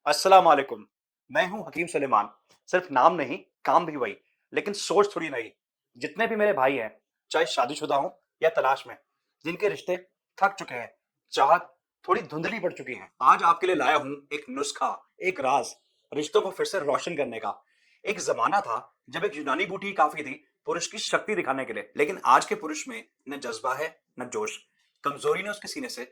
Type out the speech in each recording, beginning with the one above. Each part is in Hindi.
अस्सलाम वालेकुम। मैं हूं हकीम सुलेमान। सिर्फ नाम नहीं, काम भी वही। लेकिन सोच थोड़ी नई। जितने भी मेरे भाई हैं, चाहे शादीशुदा हों या तलाश में, जिनके रिश्ते थक चुके हैं, चाहत थोड़ी धुंधली पड़ चुकी है, आज आपके लिए लाया हूं एक नुस्खा, एक राज, रिश्तों को फिर से रोशन करने का। एक जमाना था जब एक यूनानी बूटी ही काफी थी पुरुष की शक्ति दिखाने के लिए, लेकिन आज के पुरुष में न जज्बा है, न जोश। कमजोरी ने उसके सीने से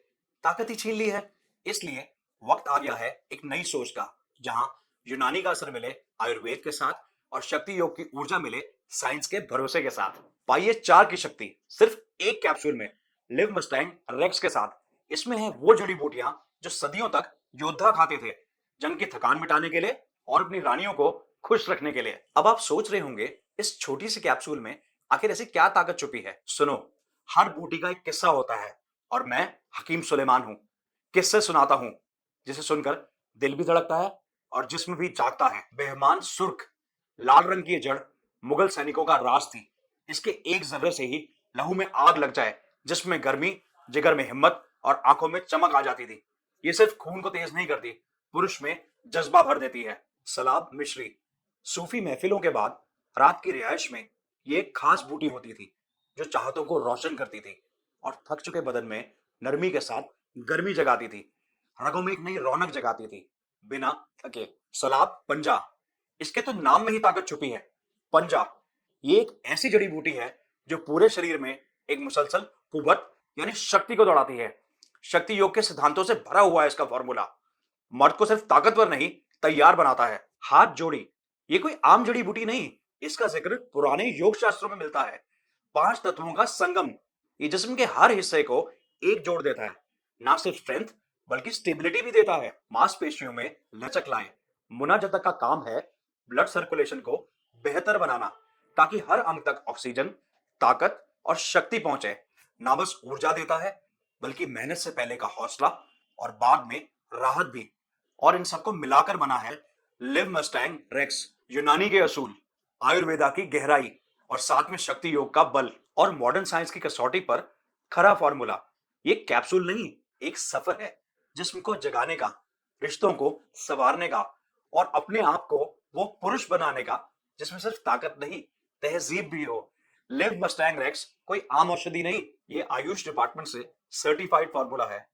ताकत ही छीन ली है। इसलिए वक्त आ गया है एक नई सोच का, जहां यूनानी का असर मिले आयुर्वेद के साथ और शक्ति योग की ऊर्जा मिले साइंस के भरोसे के साथ। पाइए 4 की शक्ति सिर्फ एक कैप्सूल में, लिव मस्टैंग रेक्स के साथ। इसमें है वो जड़ी बूटियां जो सदियों तक योद्धा खाते थे, जंग की थकान मिटाने के लिए और अपनी रानियों को खुश रखने के लिए। अब आप सोच रहे होंगे, इस छोटी सी कैप्सूल में आखिर ऐसी क्या ताकत छुपी है? सुनो, हर बूटी का एक किस्सा होता है और मैं हकीम सुलेमान हूं, किस्से सुनाता हूं जिसे सुनकर दिल भी धड़कता है और जिस्म भी जागता है। बेहमान सुर्ख लाल रंग की ये जड़ मुगल सैनिकों का राज थी। इसके एक जर्रे से ही लहू में आग लग जाए, जिसमें गर्मी, जिगर में हिम्मत और आंखों में चमक आ जाती थी। ये सिर्फ खून को तेज नहीं करती, पुरुष में जज्बा भर देती है। सलाब मिश्री सूफी महफिलों के बाद रात की रिहाइश में ये एक खास बूटी होती थी जो चाहतों को रोशन करती थी और थक चुके बदन में नरमी के साथ गर्मी जगाती थी, रगों में एक नई रौनक जगाती थी बिना थके। सलाब पंजा, इसके तो नाम में ही ताकत छुपी है। पंजा ये एक ऐसी जड़ी बूटी है जो पूरे शरीर में एक मुसलसल कुव्वत यानी शक्ति को दौड़ाती है। शक्ति योग के सिद्धांतों से भरा हुआ है इसका फॉर्मूला। मर्द को सिर्फ ताकतवर नहीं, तैयार बनाता है। हाथ जोड़ी, ये कोई आम जड़ी बूटी नहीं, इसका जिक्र पुराने योग शास्त्रों में मिलता है। 5 तत्वों का संगम, ये जिस्म के हर हिस्से को एक जोड़ देता है। ना सिर्फ स्ट्रेंथ बल्कि स्टेबिलिटी भी देता है। मांसपेशियों में लचक लाए। मुनाजतक का काम है ब्लड सर्कुलेशन को बेहतर बनाना, ताकि हर अंग तक ऑक्सीजन, ताकत और शक्ति पहुंचे। ना बस ऊर्जा देता है, बल्कि मेहनत से पहले का हौसला और बाद में राहत भी। और इन सबको मिलाकर बना है लिव मस्टैंग रेक्स। यूनानी के असूल, आयुर्वेदा की गहराई और साथ में शक्ति योग का बल और मॉडर्न साइंस की कसौटी पर खरा फॉर्मूला। ये कैप्सूल नहीं, एक सफर है जिस्म को जगाने का, रिश्तों को संवारने का और अपने आप को वो पुरुष बनाने का जिसमें सिर्फ ताकत नहीं, तहजीब भी हो। लिव मस्टैंग रेक्स कोई आम औषधि नहीं, ये आयुष डिपार्टमेंट से सर्टिफाइड फॉर्मूला है।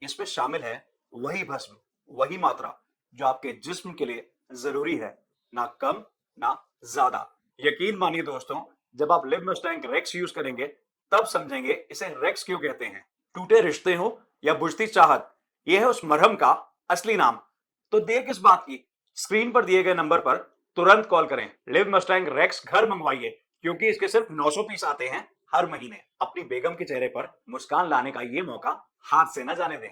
इसमें शामिल है वही भस्म, वही मात्रा जो आपके जिस्म के लिए जरूरी है, ना कम ना ज्यादा। यकीन मानिए दोस्तों, जब आप लिव मस्टैंग रेक्स यूज करेंगे तब समझेंगे इसे रेक्स क्यों कहते हैं। टूटे रिश्ते हो या बुझती चाहत, यह है उस मरहम का असली नाम। तो देर किस बात की, स्क्रीन पर दिए गए नंबर पर तुरंत कॉल करें। लिव मस्टैंग रेक्स घर मंगवाइए, क्योंकि इसके सिर्फ 900 पीस आते हैं हर महीने। अपनी बेगम के चेहरे पर मुस्कान लाने का ये मौका हाथ से न जाने दें।